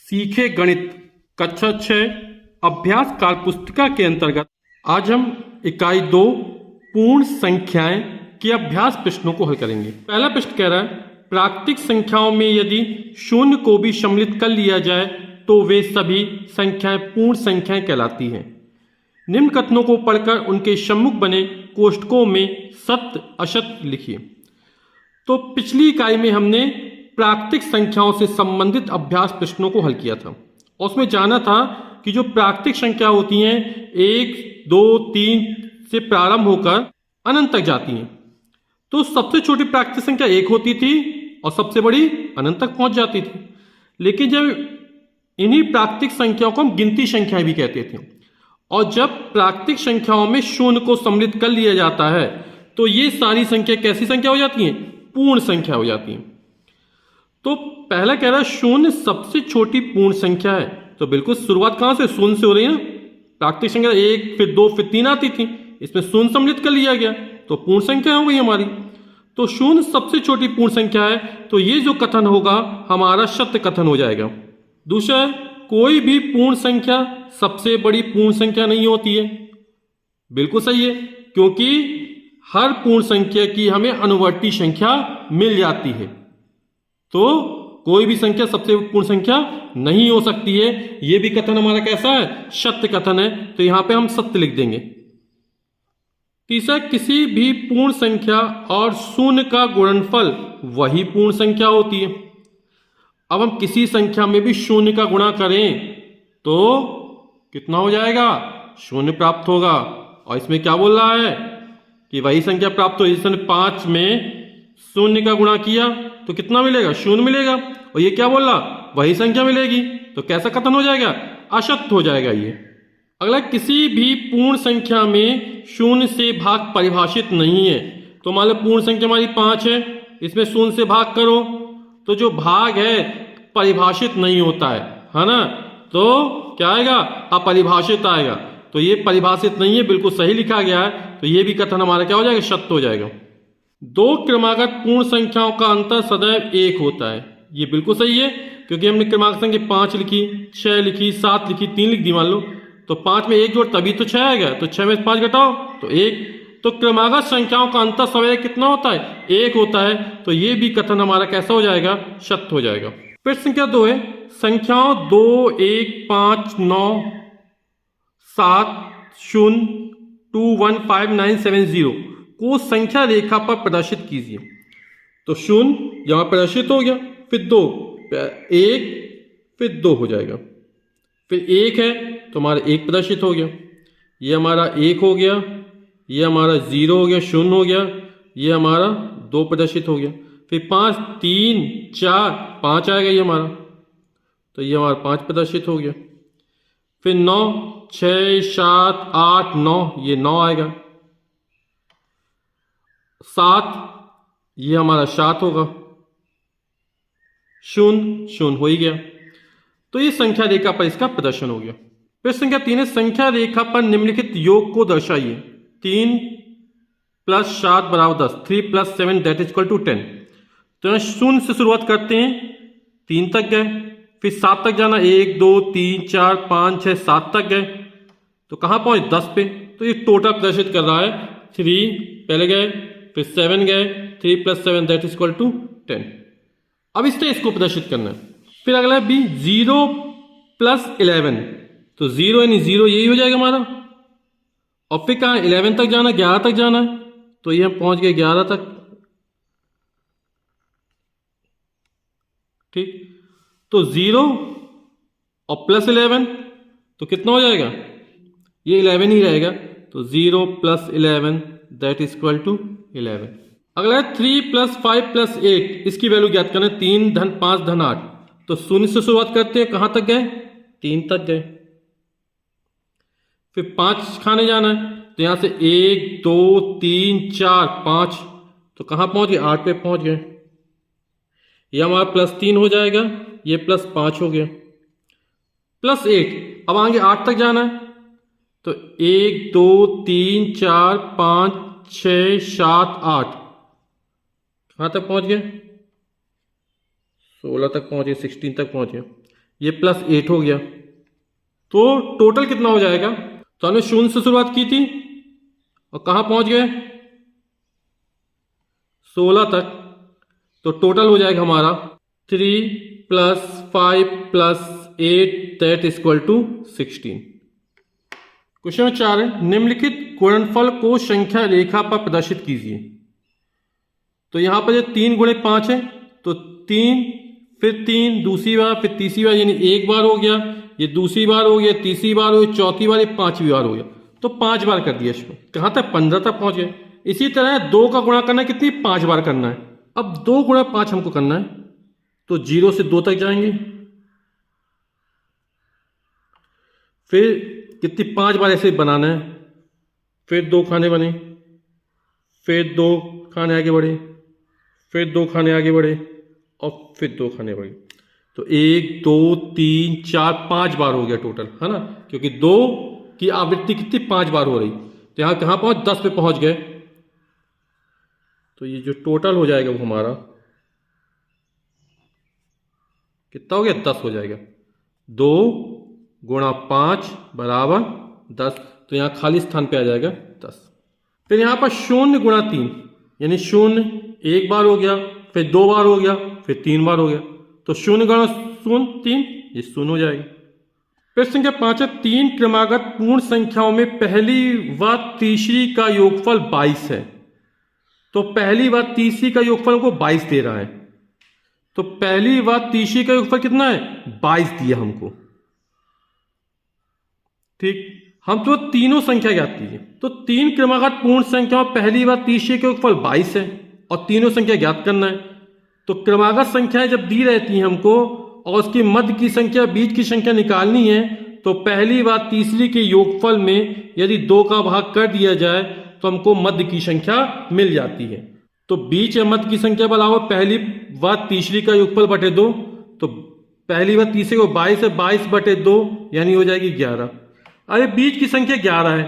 सीखे गणित कक्षा 6 अभ्यास काल पुस्तिका के अंतर्गत आज हम इकाई 2 पूर्ण संख्याएं के अभ्यास प्रश्नों को हल करेंगे। पहला प्रश्न कह रहा है प्राकृतिक संख्याओं में यदि शून्य को भी सम्मिलित कर लिया जाए तो वे सभी संख्याएं पूर्ण संख्याएं कहलाती हैं। निम्न कथनों को पढ़कर उनके सम्मुख बने कोष्ठकों में सत्य असत्य लिखिए। तो पिछली इकाई में हमने प्राकृतिक संख्याओं से संबंधित अभ्यास प्रश्नों को हल किया था और उसमें जाना था कि जो प्राकृतिक संख्या होती हैं 1, 2, 3 से प्रारंभ होकर अनंत तक जाती हैं। तो सबसे छोटी प्राकृतिक संख्या 1 होती थी और सबसे बड़ी अनंत तक पहुंच जाती थी। लेकिन जब इन्हीं प्राकृतिक संख्याओं को हम गिनती संख्याएं भी कहते थे और जब प्राकृतिक संख्याओं में शून्य को सम्मिलित कर लिया जाता है तो ये सारी संख्या कैसी संख्या हो जाती हैं? पूर्ण संख्या हो जाती हैं। तो पहला कह रहा है शून्य सबसे छोटी पूर्ण संख्या है। तो बिल्कुल शुरुआत कहां से? शून्य से हो रही है ना। प्राकृतिक संख्या 1 फिर 2 फिर 3 आती थी, इसमें शून्य सम्मिलित कर लिया गया तो पूर्ण संख्या हो गई हमारी। तो शून्य सबसे छोटी पूर्ण संख्या है तो ये जो कथन होगा हमारा सत्य कथन हो जाएगा। दूसरा है कोई भी पूर्ण संख्या सबसे बड़ी पूर्ण संख्या नहीं होती है। बिल्कुल सही है, क्योंकि हर पूर्ण संख्या की हमें अनुवर्ती संख्या मिल जाती है। तो कोई भी संख्या सबसे पूर्ण संख्या नहीं हो सकती है। यह भी कथन हमारा कैसा है? सत्य कथन है। तो यहां पे हम सत्य लिख देंगे। तीसरा किसी भी पूर्ण संख्या और शून्य का गुणनफल वही पूर्ण संख्या होती है। अब हम किसी संख्या में भी शून्य का गुणा करें तो कितना हो जाएगा? शून्य प्राप्त होगा। और इसमें क्या बोल रहा है कि वही संख्या प्राप्त हो। जैसे 5 में शून्य का गुणा किया तो कितना मिलेगा? शून्य मिलेगा। और ये क्या बोल रहा? वही संख्या मिलेगी। तो कैसा कथन हो जाएगा? असत्य हो जाएगा ये। अगला किसी भी पूर्ण संख्या में शून्य से भाग परिभाषित नहीं है। तो मान लो पूर्ण संख्या हमारी 5 है, इसमें शून्य से भाग करो तो जो भाग है परिभाषित नहीं होता है ना। तो क्या आएगा? अपरिभाषित आएगा। तो ये परिभाषित नहीं है, बिल्कुल सही लिखा गया है। तो ये भी कथन हमारा क्या हो जाएगा? सत्य हो जाएगा। 2 क्रमागत पूर्ण संख्याओं का अंतर सदैव 1 होता है। ये बिल्कुल सही है, क्योंकि हमने क्रमागत संख्या 5 लिखी, 6 लिखी, 7 लिखी, 3 लिख दी मान लो। तो 5 में 1 जोड़ तभी तो 6 आएगा। तो 6 में 5 घटाओ तो 1। तो क्रमागत संख्याओं का अंतर सदैव कितना होता है? 1 होता है। तो ये भी कथन हमारा कैसा हो जाएगा? सत्य हो जाएगा। प्रश्न संख्या 2 है संख्याओं 2, 1, 5, 9, 7, 0, 2, 1, 5, 9, 7, 0 को संख्या रेखा पर प्रदर्शित कीजिए। तो 0 यहां प्रदर्शित हो गया, फिर 2, 1 फिर 2 हो जाएगा, फिर 1 है तो हमारा 1 प्रदर्शित हो गया, ये हमारा 1 हो गया, ये हमारा 0 हो गया, 0 हो गया, ये हमारा 2 प्रदर्शित हो गया, फिर 5, 3, 4, 5 आएगा ये हमारा। तो ये हमारा 5 प्रदर्शित हो गया, फिर 9, 6, 7, 8, 9 ये 9 आएगा, 7 ये हमारा 7 होगा, 0, 0 हो ही गया। तो ये संख्या रेखा पर इसका प्रदर्शन हो गया। प्रश्न संख्या 3 है संख्या रेखा पर निम्नलिखित योग को दर्शाइए। 3 + 7 = 10, 3 + 7 = 10। तो यहाँ 0 से शुरुआत करते हैं, 3 तक गए, फिर 7 तक जाना, 1, 2, 3, 4, 5, 6, 7 तक गए, तो कहाँ पहुंचे? 10 पे। तो ये टोटल प्रदर्शित कर रहा है 3 पहले गए, फिर 7 गए, 3 + 7 = 10। अब इससे इसको प्रदर्शित करना है। फिर अगला भी 0 + 11, तो 0 यानी 0 यही हो जाएगा हमारा। और फिर कहाँ? 11 तक जाना, 11 तक जाना है, तो ये हम पहुंच गए 11 तक। ठीक, तो 0 और +11 तो कितना हो जाएगा? ये 11 ही रहेगा। तो 0 + 11 = 11। अगला है 3 + 5 + 8, इसकी वैल्यू ज्ञात करना है। 3 धन 5 धन 8, तो 0 से शुरुआत करते हैं, कहां तक गए? 3 तक गए, फिर 5 खाने जाना है, तो यहां से 1, 2, 3, 4, 5, तो कहां पहुंच गए? 8 पे पहुंच गए। यह हमारा +3 हो जाएगा, ये +5 हो गया, +8। अब आगे 8 तक जाना है, तो 1, 2, 3, 4, 5, 6, 7, 8, कहां तक पहुंच गए? 16 तक पहुंचे, 16 तक पहुंचे, ये +8 हो गया। तो टोटल कितना हो जाएगा? तो हमने 0 से शुरुआत की थी और कहां पहुंच गए? 16 तक। तो टोटल हो जाएगा हमारा 3 + 5 + 8 that is equal to 16। Question number 4 है, निम्नलिखित गुणनफल को संख्या रेखा पर प्रदर्शित कीजिए। तो यहां पर ये 3 × 5 है, तो 3 फिर 3 दूसरी बार फिर तीसरी बार, यानी एक बार हो गया, ये दूसरी बार हो गया, तीसरी बार हो गई, चौथी बार, ये पांचवी बार हो गया। तो 5 बार कर दिया इसमें। कहां तक? 15 तक पहुंच गए। इसी तरह 2 का गुणा करना है कितनी? 5 बार करना है। अब 2 × 5 हमको करना है, तो 0 से 2 तक जाएंगे, फिर कितनी 5 बार ऐसे बनाना है, फिर 2 खाने बने, फिर 2 खाने आगे बढ़े, फिर 2 खाने आगे बढ़े और फिर 2 खाने बढ़े। तो 1 2 3 4 5 बार हो गया टोटल, है ना, क्योंकि 2 की आवृत्ति कितनी 5 बार हो रही। तो यहां कहां पहुंच? 10 पे पहुंच गए। तो ये जो टोटल हो जाएगा वो हमारा कितना हो गया? 10 हो जाएगा। 2 × 5 = 10। तो यहां खाली स्थान पे आ जाएगा 10। फिर यहां पर 0 × 3, यानी 0 एक बार हो गया, फिर 2 बार हो गया, फिर 3 बार हो गया। तो 0 × 0 3, ये 0 हो जाएगी। फिर संख्या 5 है, 3 क्रमागत पूर्ण संख्याओं में पहली व तीसरी का योगफल 22 है। तो पहली व तीसरी का योगफल को 22 दे रहा है। तो पहली व तीसरी का योगफल कितना है? 22 दिया हमको। ठीक, हम तो तीनों संख्या ज्ञात कीजिए। तो 3 क्रमागत पूर्ण संख्याओं पहली व तीसरी का योगफल 22 है और तीनों संख्या ज्ञात करना है। तो क्रमागत संख्याएं जब दी रहती हैं हमको और उसकी मध्य की संख्या, बीच की संख्या निकालनी है, तो पहली व तीसरी के योगफल में यदि 2 का भाग कर दिया जाए तो हमको मध्य की संख्या मिल जाती है। तो बीच या मध्य की संख्या बराबर पहली व तीसरी का योगफल बटे 2। तो पहली व तीसरी को 22 है, 22/2 यानी हो जाएगी 11। अरे बीच की संख्या 11 है,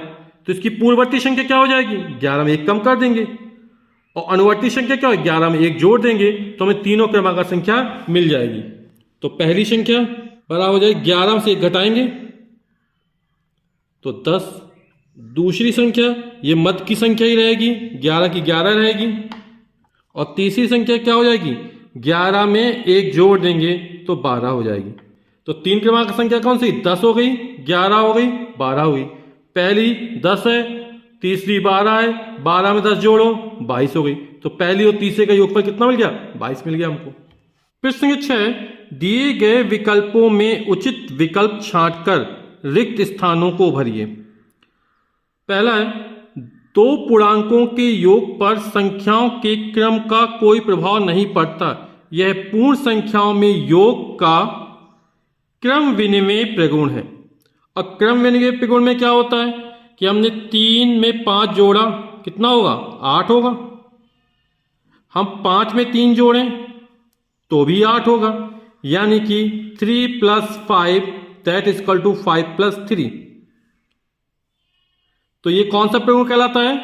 तो इसकी पूर्ववर्ती संख्या क्या हो जाएगी? 11 में 1 कम कर देंगे और अनुवर्ती संख्या क्या हो? 11 में 1 जोड़ देंगे, तो हमें तीनों क्रमागत संख्या मिल जाएगी। तो पहली संख्या बराबर हो जाएगी 11 से 1 घटाएंगे तो 10। दूसरी संख्या ये मध्य की संख्या ही रहेगी, 11 की 11 रहेगी। और तीसरी संख्या क्या हो जाएगी? 11 में 1 जोड़ देंगे तो 12 हो जाएगी। तो 3 क्रमांक संख्या कौन सी? 10 हो गई, 11 हो गई, 12 हो गई। पहली 10 है, तीसरी 12 है, 12 में 10 जोड़ो 22 हो गई। तो पहली और तीसरे का योगफल कितना मिल गया? 22 मिल गया हमको। प्रश्न 6, दिए गए विकल्पों में उचित विकल्प छांटकर रिक्त स्थानों को भरिए। पहला है, 2 पूर्णांकों के योग पर संख्याओं के क्रम का कोई प्रभाव नहीं पड़ता। यह पूर्ण संख्याओं में योग का क्रम विनिमय प्रगुण है। और क्रम विनिमय प्रगुण में क्या होता है कि हमने 3 में 5 जोड़ा, कितना होगा? 8 होगा। हम 5 में 3 जोड़ें तो भी 8 होगा, यानी कि 3 + 5 दैट इज इक्वल टू 5 + 3। तो ये कौन सा प्रगुण कहलाता है?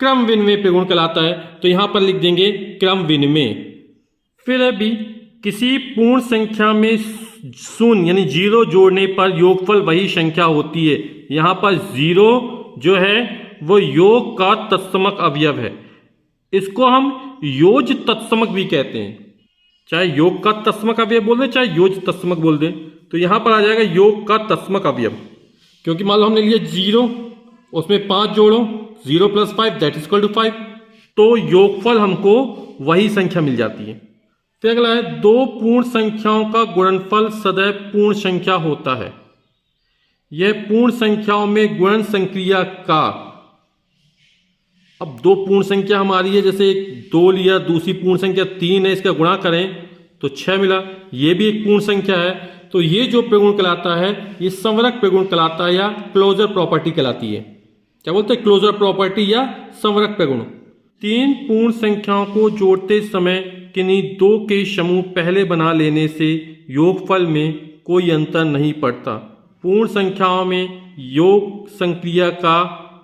क्रम विनिमय प्रगुण कहलाता है। तो यहां पर लिख देंगे क्रम विनिमय। फिर अभी किसी पूर्ण संख्या में 0 यानी 0 जोड़ने पर योगफल वही संख्या होती है। यहां पर 0 जो है वो योग का तत्समक अवयव है। इसको हम योज तत्समक भी कहते हैं। चाहे योग का तत्समक अवयव बोल दें, चाहे योज तत्समक बोल दें। तो यहां पर आ जाएगा योग का तत्समक अवयव, क्योंकि मान लो हमने लिया 0, उसमें 5 जोड़ो, 0 + 5 दैट इज इक्वल टू 5। तो योगफल हमको वही संख्या मिल जाती है। फिर अगला है, 2 पूर्ण संख्याओं का गुणनफल सदैव पूर्ण संख्या होता है। यह पूर्ण संख्याओं में गुणन संक्रिया का, अब 2 पूर्ण संख्या हमारी है, जैसे 2 लिया, दूसरी पूर्ण संख्या 3 है, इसका गुणा करें तो 6 मिला। यह भी एक पूर्ण संख्या है। तो ये जो प्रगुण कहलाता है ये संवरक प्रगुण कहलाता है या क्लोजर प्रॉपर्टी कहलाती है। क्या बोलते हैं? क्लोजर प्रॉपर्टी या संवरक प्रगुण। 3 पूर्ण संख्याओं को जोड़ते समय किन्हीं 2 के समूह पहले बना लेने से योगफल में कोई अंतर नहीं पड़ता। पूर्ण संख्याओं में योग संक्रिया का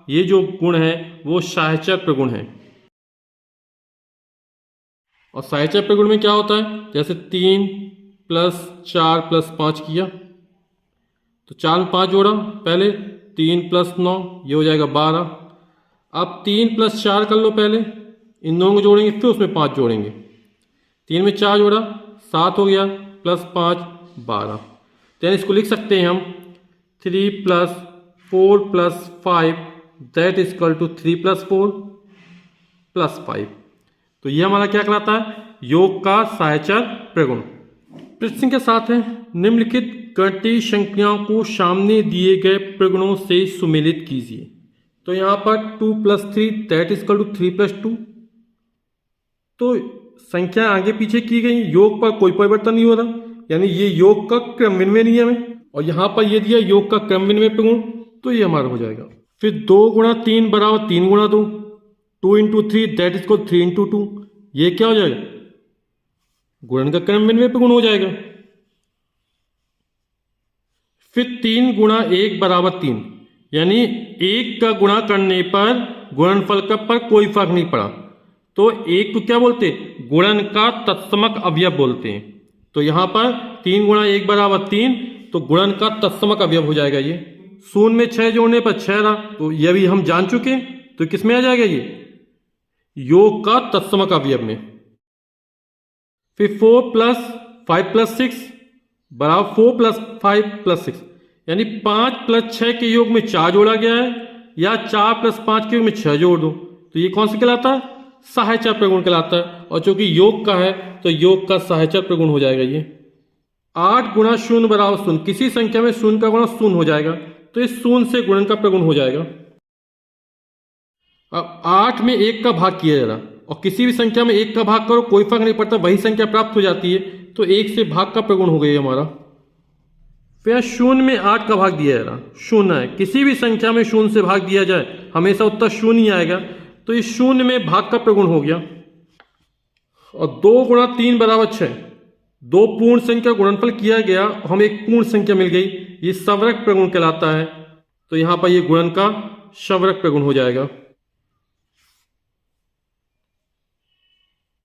ये जो गुण है वो साहचर्य प्रगुण है। और साहचर्य प्रगुण में क्या होता है? जैसे 3 प्लस 4 प्लस 5 किया, तो 4 में 5 जोड़ा पहले, 3 प्लस 9 ये हो जाएगा 12। अब 3 प्लस 4 कर लो पहले, इन दोनों को जोड़ेंगे फिर उसमें 5 जोड़ेंगे, 3 में 4 जोड़ा 7 हो गया, प्लस 5 12। तो यानी इसको लिख सकते हैं हम 3 plus 4 plus 5 that is equal to 3 plus 4 plus 5। तो ये हमारा क्या कहलाता है, योग का सहचर प्रगुण। प्रश्न के साथ है निम्नलिखित गणितीय संख्याओं को सामने दिए गए प्रगुणों से सुमेलित कीजिए। तो यहाँ पर 2 plus 3 that is equal to 3 plus 2। तो संख्या आगे पीछे की गई, योग पर कोई परिवर्तन नहीं हो रहा, यानी ये योग का क्रम विनिमय नियम है। और यहाँ पर ये दिया योग का क्रम विनिमय प्रगुण, तो ये हमारा हो जाएगा। फिर 2 गुणा 3 बराबर 3 गुणा 2, 2 into 3 that is equal 3 into 2, ये क्या हो जाएगा, गुणन का क्रम विनिमय प्रगुण हो जाएगा। फिर 3 गुणा 1 बराबर 3, यानी 1 का गुणा करने पर गुणनफल का पर कोई फर्क नहीं पड़ा, तो 1 को क्या बोलते हैं, गुणन का तत्समक अवयव बोलते हैं। तो यहां पर 3 गुणा 1 बराबर 3, तो गुणन का तत्समक अवयव हो जाएगा ये। शून्य में 6 जोड़ने पर 6 रहा, तो ये भी हम जान चुके, तो किस में आ जाएगा ये, योग का तत्समक अवयव में। फिर 4 प्लस 5 प्लस 6 बराबर 4 प्लस 5 प्लस 6, यानी 5 प्लस 6 के योग में 4 जोड़ा गया है, या 4 प्लस 5 के योग में 6 जोड़ दो, तो ये कौन सा कहलाता है, सहचर प्रगुण कहलाता है। और चूंकि योग का है तो योग का सहचर प्रगुण हो जाएगा ये। 8 गुणा 0 बराबर 0, किसी संख्या में 0 का गुणा 0 हो जाएगा, तो इस 0 से गुणन का प्रगुण हो जाएगा। अब 8 में 1 का भाग किया जा रहा, और किसी भी संख्या में 1 का भाग करो कोई फर्क नहीं पड़ता, वही संख्या प्राप्त हो जाती है, तो 1 से भाग का प्रगुण हो गया हमारा। फिर 0 में 8 का भाग दिया जा रहा, 0 है, किसी भी संख्या में 0 से भाग दिया जाए हमेशा उत्तर 0 ही आएगा, तो इस 0 में भाग का प्रगुण हो गया। और 2 गुणा 3 बराबर 6, 2 पूर्ण संख्या गुणनफल किया गया, हमें एक पूर्ण संख्या मिल गई, ये सवरक प्रगुण कहलाता है। तो यहां पर ये गुणन का सवरक प्रगुण हो जाएगा।